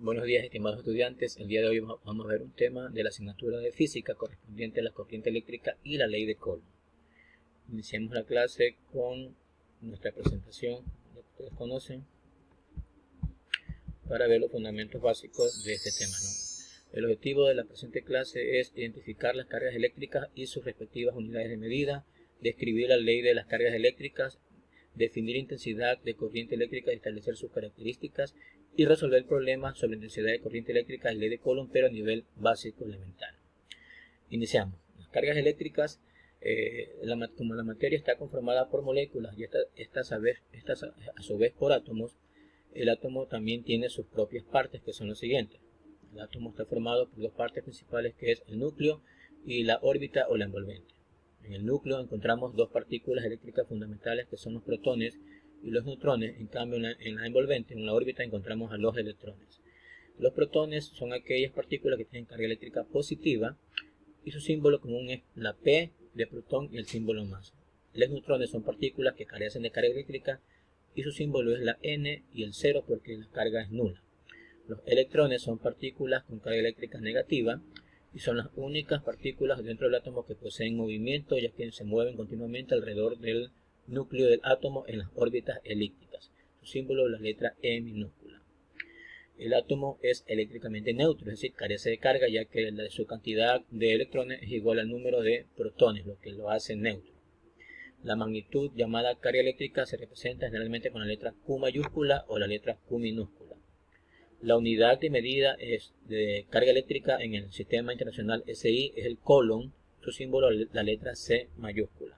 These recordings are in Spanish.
Buenos días, estimados estudiantes. El día de hoy vamos a ver un tema de la asignatura de física correspondiente a la corriente eléctrica y la ley de Coulomb. Iniciamos la clase con nuestra presentación, que ustedes conocen, para ver los fundamentos básicos de este tema, ¿no? El objetivo de la presente clase es identificar las cargas eléctricas y sus respectivas unidades de medida, describir la ley de las cargas eléctricas, definir intensidad de corriente eléctrica y establecer sus características, y resolver problemas sobre intensidad de corriente eléctrica y ley de Coulomb, pero a nivel básico elemental. Iniciamos. Las cargas eléctricas, como la materia está conformada por moléculas y estas a su vez por átomos, el átomo también tiene sus propias partes, que son las siguientes. El átomo está formado por dos partes principales, que es el núcleo y la órbita o la envolvente. En el núcleo encontramos dos partículas eléctricas fundamentales, que son los protones y los neutrones. En cambio, en la envolvente, en la órbita, encontramos a los electrones. Los protones son aquellas partículas que tienen carga eléctrica positiva y su símbolo común es la P de protón y el símbolo más. Los neutrones son partículas que carecen de carga eléctrica y su símbolo es la N y el 0 porque la carga es nula. Los electrones son partículas con carga eléctrica negativa y son las únicas partículas dentro del átomo que poseen movimiento, ya que se mueven continuamente alrededor del núcleo del átomo en las órbitas elípticas. Su símbolo es la letra E minúscula. El átomo es eléctricamente neutro, es decir, carece de carga, ya que su cantidad de electrones es igual al número de protones, lo que lo hace neutro. La magnitud llamada carga eléctrica se representa generalmente con la letra Q mayúscula o la letra Q minúscula. La unidad de medida de carga eléctrica en el sistema internacional SI es el Coulomb, su símbolo la letra C mayúscula.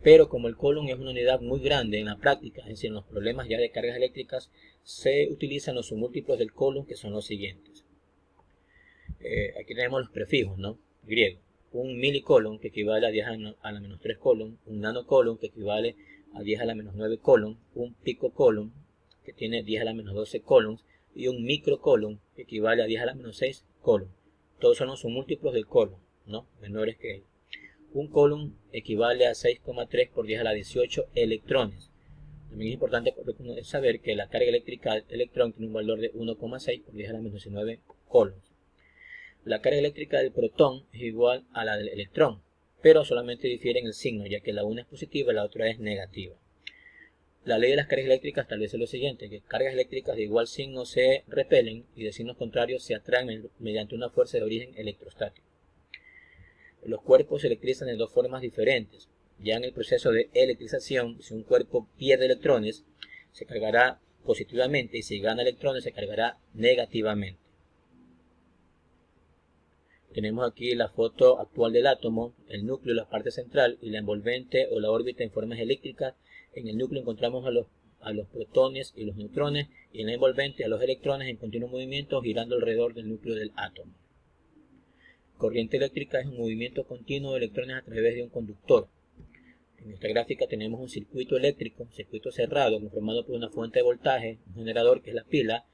Pero como el Coulomb es una unidad muy grande en la práctica, es decir, en los problemas ya de cargas eléctricas, se utilizan los submúltiplos del Coulomb, que son los siguientes. Aquí tenemos los prefijos, ¿no? Griego. Un milicoulomb, que equivale a 10 a la menos 3 coulomb. Un nanocoulomb, que equivale a 10 a la menos 9 coulomb. Un picocoulomb, que tiene 10 a la menos 12 coulombs. Y un microcoulomb, que equivale a 10 a la menos 6 coulomb. Todos son los submúltiplos del Coulomb, ¿no? Menores que él. Un coulomb equivale a 6,3 por 10 a la 18 electrones. También es importante saber que la carga eléctrica del electrón tiene un valor de 1,6 por 10 a la menos 19 coulombs. La carga eléctrica del protón es igual a la del electrón, pero solamente difieren el signo, ya que la una es positiva y la otra es negativa. La ley de las cargas eléctricas establece lo siguiente, que cargas eléctricas de igual signo se repelen y de signos contrarios se atraen mediante una fuerza de origen electrostático. Los cuerpos se electrizan de dos formas diferentes. Ya en el proceso de electrización, si un cuerpo pierde electrones, se cargará positivamente, y si gana electrones, se cargará negativamente. Tenemos aquí la foto actual del átomo, el núcleo, la parte central, y la envolvente o la órbita en formas eléctricas. En el núcleo encontramos a los protones y los neutrones, y en la envolvente a los electrones en continuo movimiento girando alrededor del núcleo del átomo. Corriente eléctrica es un movimiento continuo de electrones a través de un conductor. En esta gráfica tenemos un circuito eléctrico, un circuito cerrado, conformado por una fuente de voltaje, un generador que es la pila,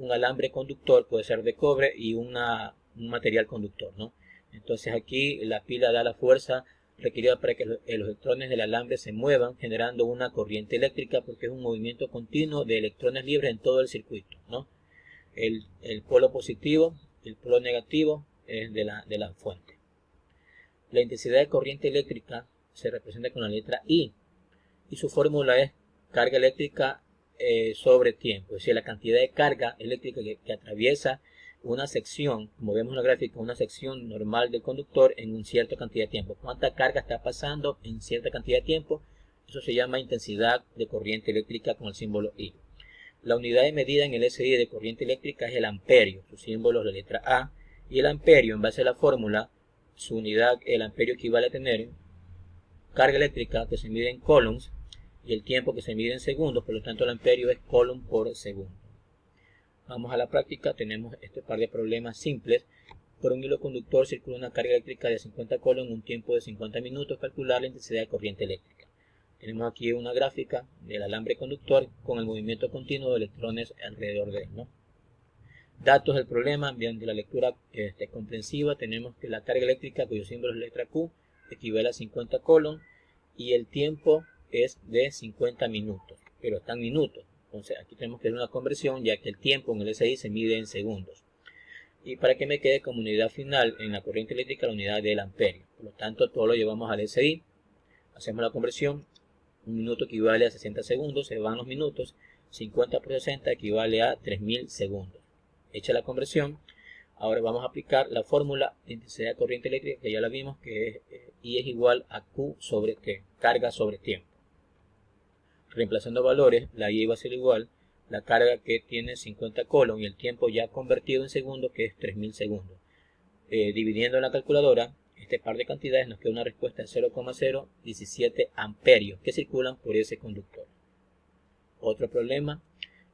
un alambre conductor, puede ser de cobre, y un material conductor, ¿no? Entonces aquí la pila da la fuerza requerida para que los electrones del alambre se muevan, generando una corriente eléctrica, porque es un movimiento continuo de electrones libres en todo el circuito, ¿no? El polo positivo, el polo negativo es de la fuente. La intensidad de corriente eléctrica se representa con la letra I, y su fórmula es carga eléctrica sobre tiempo, es decir, la cantidad de carga eléctrica que atraviesa una sección, como vemos en la gráfica, una sección normal del conductor en una cierta cantidad de tiempo. ¿Cuánta carga está pasando en cierta cantidad de tiempo? Eso se llama intensidad de corriente eléctrica con el símbolo I. La unidad de medida en el SI de corriente eléctrica es el amperio, su símbolo es la letra A, y el amperio, en base a la fórmula, su unidad, el amperio equivale a tener carga eléctrica que se mide en coulombs y el tiempo que se mide en segundos, por lo tanto el amperio es coulomb por segundo. Vamos a la práctica. Tenemos este par de problemas simples. Por un hilo conductor circula una carga eléctrica de 50 coulombs en un tiempo de 50 minutos. Calcular la intensidad de corriente eléctrica. Tenemos aquí una gráfica del alambre conductor con el movimiento continuo de electrones alrededor de él, ¿no? Datos del problema. Mediante la lectura comprensiva tenemos que la carga eléctrica, cuyo símbolo es la letra Q, equivale a 50 coulombs y el tiempo es de 50 minutos, pero está en minutos. Entonces aquí tenemos que hacer una conversión, ya que el tiempo en el SI se mide en segundos. Y para que me quede como unidad final en la corriente eléctrica la unidad del amperio. Por lo tanto, todo lo llevamos al SI. Hacemos la conversión. Un minuto equivale a 60 segundos, se van los minutos. 50 por 60 equivale a 3000 segundos. Hecha la conversión, ahora vamos a aplicar la fórmula de intensidad de corriente eléctrica, que ya la vimos, que es I es igual a Q sobre T, carga sobre tiempo. Reemplazando valores, la I va a ser igual la carga que tiene 50 coulomb y el tiempo ya convertido en segundos, que es 3000 segundos. Dividiendo en la calculadora este par de cantidades, nos queda una respuesta de 0,017 amperios que circulan por ese conductor. Otro problema: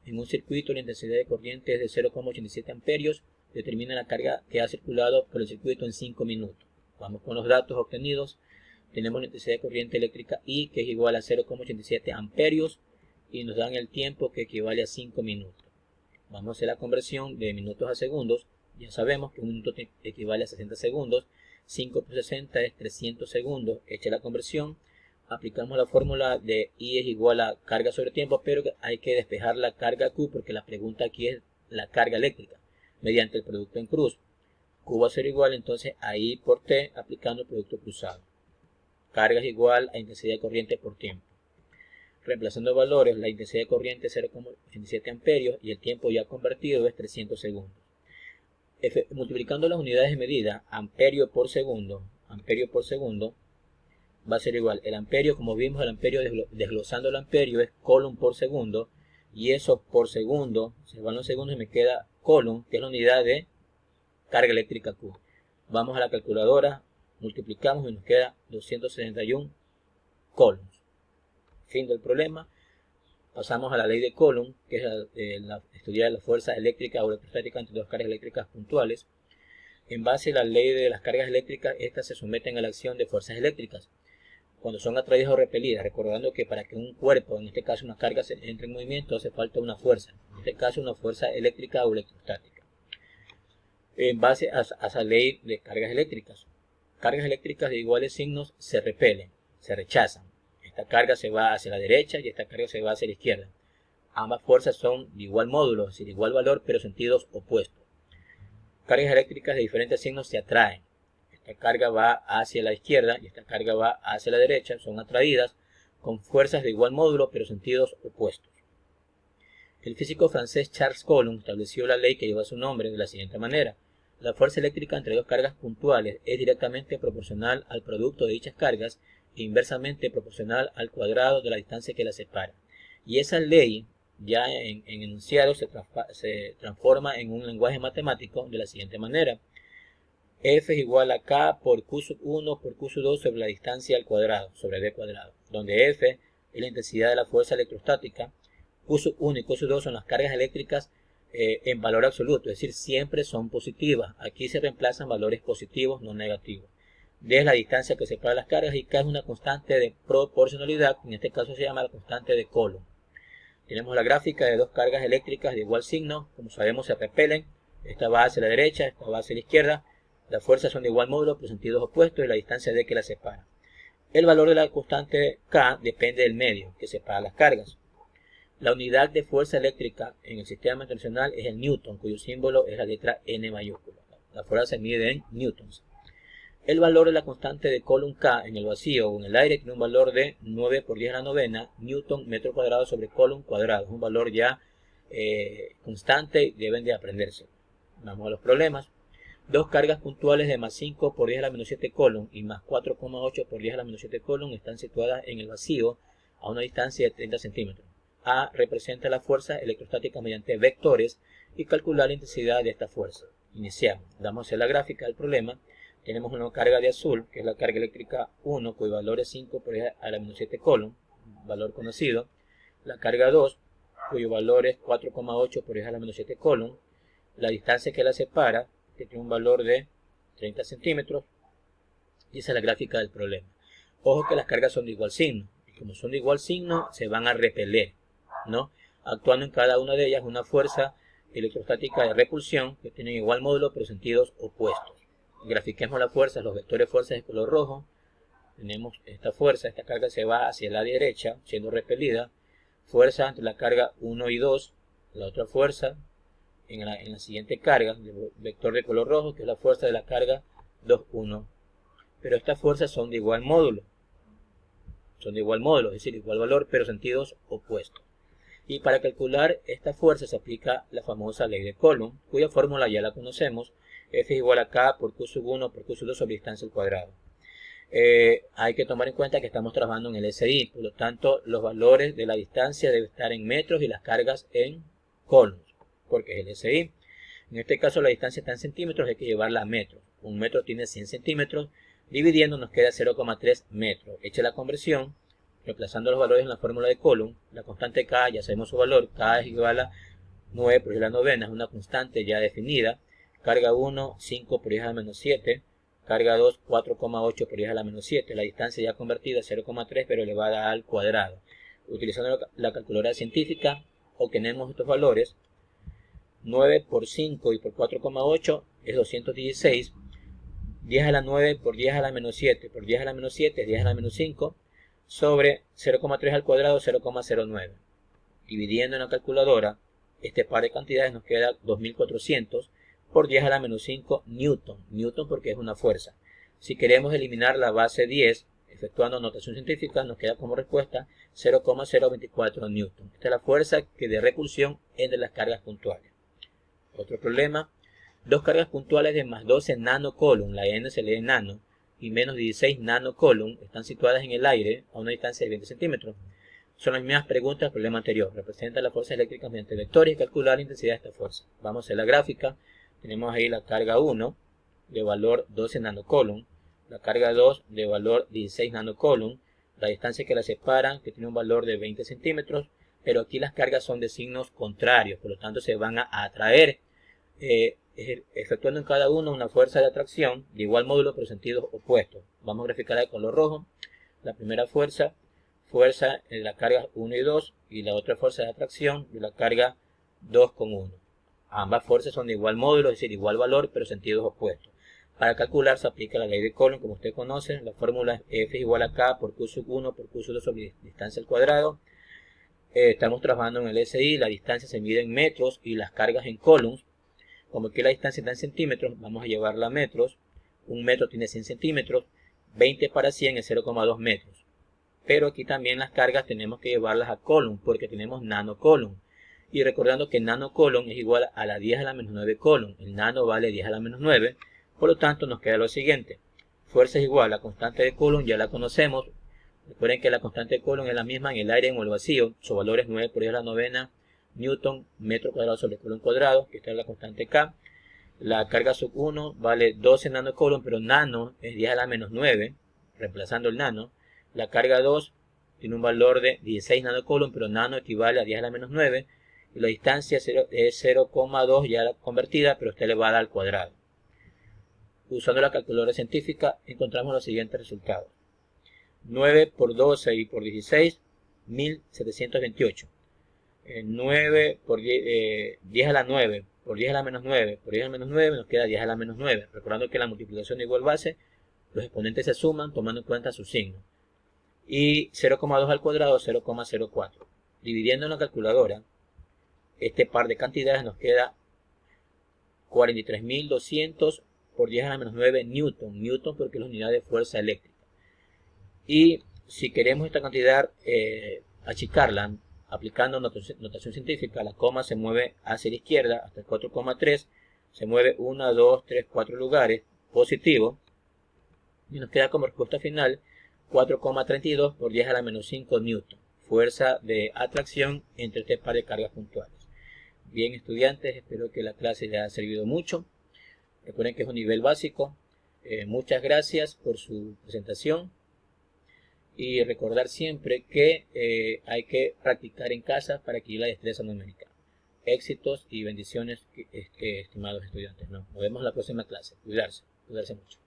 en un circuito la intensidad de corriente es de 0,87 amperios. Determina la carga que ha circulado por el circuito en 5 minutos. Vamos con los datos obtenidos. Tenemos la intensidad de corriente eléctrica I, que es igual a 0,87 amperios, y nos dan el tiempo, que equivale a 5 minutos. Vamos a hacer la conversión de minutos a segundos. Ya sabemos que un minuto equivale a 60 segundos. 5 por 60 es 300 segundos. Hecha la conversión, aplicamos la fórmula de I es igual a carga sobre tiempo, pero hay que despejar la carga Q, porque la pregunta aquí es la carga eléctrica mediante el producto en cruz. Q va a ser igual entonces a I por T, aplicando el producto cruzado. Carga es igual a intensidad de corriente por tiempo. Reemplazando valores, la intensidad de corriente es 0,87 amperios y el tiempo ya convertido es 300 segundos. Multiplicando las unidades de medida, amperio por segundo, va a ser igual. El amperio, como vimos, el amperio desglosando el amperio es coulomb por segundo, y eso por segundo, se van los segundos y me queda coulomb, que es la unidad de carga eléctrica Q. Vamos a la calculadora, multiplicamos y nos queda 261 coulombs. Fin del problema. Pasamos a la ley de Coulomb, que es estudiar la fuerza eléctrica o electrostática entre dos cargas eléctricas puntuales. En base a la ley de las cargas eléctricas, estas se someten a la acción de fuerzas eléctricas cuando son atraídas o repelidas, recordando que para que un cuerpo, en este caso una carga, entre en movimiento, hace falta una fuerza, en este caso una fuerza eléctrica o electrostática. En base a esa ley de cargas eléctricas de iguales signos se repelen, se rechazan. Esta carga se va hacia la derecha y esta carga se va hacia la izquierda. Ambas fuerzas son de igual módulo, es decir, de igual valor, pero sentidos opuestos. Cargas eléctricas de diferentes signos se atraen. Esta carga va hacia la izquierda y esta carga va hacia la derecha. Son atraídas con fuerzas de igual módulo, pero sentidos opuestos. El físico francés Charles Coulomb estableció la ley que lleva su nombre de la siguiente manera: la fuerza eléctrica entre dos cargas puntuales es directamente proporcional al producto de dichas cargas e inversamente proporcional al cuadrado de la distancia que las separa. Y esa ley, ya en enunciado, se transforma en un lenguaje matemático de la siguiente manera: F es igual a K por Q sub 1 por Q sub 2 sobre la distancia al cuadrado, sobre D cuadrado, donde F es la intensidad de la fuerza electrostática, Q sub 1 y Q sub 2 son las cargas eléctricas en valor absoluto, es decir, siempre son positivas. Aquí se reemplazan valores positivos, no negativos. D es la distancia que separa las cargas y K es una constante de proporcionalidad, en este caso se llama la constante de Coulomb. Tenemos la gráfica de dos cargas eléctricas de igual signo, como sabemos se repelen, esta va hacia la derecha, esta va hacia la izquierda, las fuerzas son de igual módulo pero sentidos opuestos y la distancia D que las separa. El valor de la constante K depende del medio que separa las cargas. La unidad de fuerza eléctrica en el sistema internacional es el Newton, cuyo símbolo es la letra N mayúscula. La fuerza se mide en newtons. El valor de la constante de Coulomb K en el vacío o en el aire tiene un valor de 9 por 10 a la novena newton metro cuadrado sobre Coulomb cuadrado. Es un valor ya constante y deben de aprenderse. Vamos a los problemas. Dos cargas puntuales de más 5 por 10 a la menos 7 Coulomb y más 4,8 por 10 a la menos 7 Coulomb están situadas en el vacío a una distancia de 30 centímetros. A representa la fuerza electrostática mediante vectores y calcular la intensidad de esta fuerza. Iniciamos. Damos a hacer la gráfica del problema. Tenemos una carga de azul, que es la carga eléctrica 1, cuyo valor es 5 por 10 a la menos 7 Coulomb, valor conocido. La carga 2, cuyo valor es 4,8 por 10 a la menos 7 Coulomb. La distancia que la separa, que tiene un valor de 30 centímetros. Y esa es la gráfica del problema. Ojo que las cargas son de igual signo. Y como son de igual signo, se van a repeler, ¿no? Actuando en cada una de ellas una fuerza electrostática de repulsión que tienen igual módulo pero sentidos opuestos. Grafiquemos las fuerzas, los vectores de fuerzas de color rojo. Tenemos esta fuerza, esta carga se va hacia la derecha siendo repelida. fuerza entre la carga 1 y 2, la otra fuerza en la siguiente carga, el vector de color rojo, que es la fuerza de la carga 2, 1. Pero estas fuerzas son de igual módulo, es decir, igual valor, pero sentidos opuestos. Y para calcular esta fuerza se aplica la famosa ley de Coulomb, cuya fórmula ya la conocemos, F es igual a K por Q sub 1 por Q sub 2 sobre distancia al cuadrado. Hay que tomar en cuenta que estamos trabajando en el SI, por lo tanto los valores de la distancia deben estar en metros y las cargas en coulombs, porque es el SI. En este caso la distancia está en centímetros, hay que llevarla a metros. Un metro tiene 100 centímetros, dividiendo nos queda 0,3 metros. Hecha la conversión, reemplazando los valores en la fórmula de Coulomb, la constante K, ya sabemos su valor, K es igual a 9 por 10 a la novena, es una constante ya definida. Carga 1, 5 por 10 a la menos 7. Carga 2, 4,8 por 10 a la menos 7. La distancia ya convertida es 0,3, pero elevada al cuadrado. Utilizando la calculadora científica, obtenemos estos valores. 9 por 5 y por 4,8 es 216. 10 a la 9 por 10 a la menos 7 por 10 a la menos 7 es 10 a la menos 5 sobre 0,3 al cuadrado, 0,09. Dividiendo en la calculadora, este par de cantidades nos queda 2400 por 10 a la menos 5 newton. Newton porque es una fuerza. Si queremos eliminar la base 10, efectuando notación científica, nos queda como respuesta 0,024 newton. Esta es la fuerza que de repulsión entre las cargas puntuales. Otro problema, dos cargas puntuales de más 12 nanocoulomb, la n se lee nano, y menos 16 nanocoulomb están situadas en el aire a una distancia de 20 centímetros. Son las mismas preguntas del problema anterior. Representa las fuerzas eléctricas mediante vectores y calcular la intensidad de esta fuerza. Vamos a hacer la gráfica. Tenemos ahí la carga 1 de valor 12 nanocoulomb, la carga 2 de valor 16 nanocoulomb, la distancia que las separan, que tiene un valor de 20 centímetros, pero aquí las cargas son de signos contrarios, por lo tanto se van a atraer, efectuando en cada uno una fuerza de atracción de igual módulo pero sentidos opuestos. Vamos a graficarla de color rojo. La primera fuerza de la carga 1 y 2, y la otra fuerza de atracción de la carga 2 con 1. Ambas fuerzas son de igual módulo, es decir, igual valor, pero sentidos opuestos. Para calcular se aplica la ley de Coulomb, como usted conoce. La fórmula es F es igual a K por Q sub 1 por Q sub 2 sobre distancia al cuadrado. Estamos trabajando en el SI, la distancia se mide en metros y las cargas en coulombs. Como aquí la distancia está en centímetros, vamos a llevarla a metros. Un metro tiene 100 centímetros, 20 para 100 es 0,2 metros. Pero aquí también las cargas tenemos que llevarlas a coulomb, porque tenemos nanocoulomb. Y recordando que nanocoulomb es igual a la 10 a la menos 9 coulomb. El nano vale 10 a la menos 9. Por lo tanto, nos queda lo siguiente. Fuerza es igual a la constante de Coulomb, ya la conocemos. Recuerden que la constante de Coulomb es la misma en el aire y en el vacío. Su valor es 9 por 10 a la novena newton metro cuadrado sobre Coulomb cuadrado, que esta es la constante K. La carga sub 1 vale 12 nanocoulomb, pero nano es 10 a la menos 9, reemplazando el nano. La carga 2 tiene un valor de 16 nanocoulomb, pero nano equivale a 10 a la menos 9. Y la distancia es 0,2 ya la convertida, pero está elevada al cuadrado. Usando la calculadora científica encontramos los siguientes resultados. 9 por 12 y por 16, 1728. 9 por 10 a la 9 por 10 a la menos 9 por 10 a la menos 9 nos queda 10 a la menos 9. Recordando que la multiplicación de igual base, los exponentes se suman tomando en cuenta su signo. Y 0,2 al cuadrado, 0,04. Dividiendo en la calculadora, este par de cantidades nos queda 43.200 por 10 a la menos 9 newton. Newton porque es la unidad de fuerza eléctrica. Y si queremos esta cantidad achicarla, aplicando notación científica, la coma se mueve hacia la izquierda hasta el 4,3. Se mueve 1, 2, 3, 4 lugares positivo. Y nos queda como respuesta final 4,32 por 10 a la menos 5 newton. Fuerza de atracción entre este par de cargas puntuales. Bien, estudiantes, espero que la clase les haya servido mucho. Recuerden que es un nivel básico. Muchas gracias por su presentación. Y recordar siempre que hay que practicar en casa para adquirir la destreza numérica. Éxitos y bendiciones, estimados estudiantes. Nos vemos en la próxima clase. Cuidarse mucho.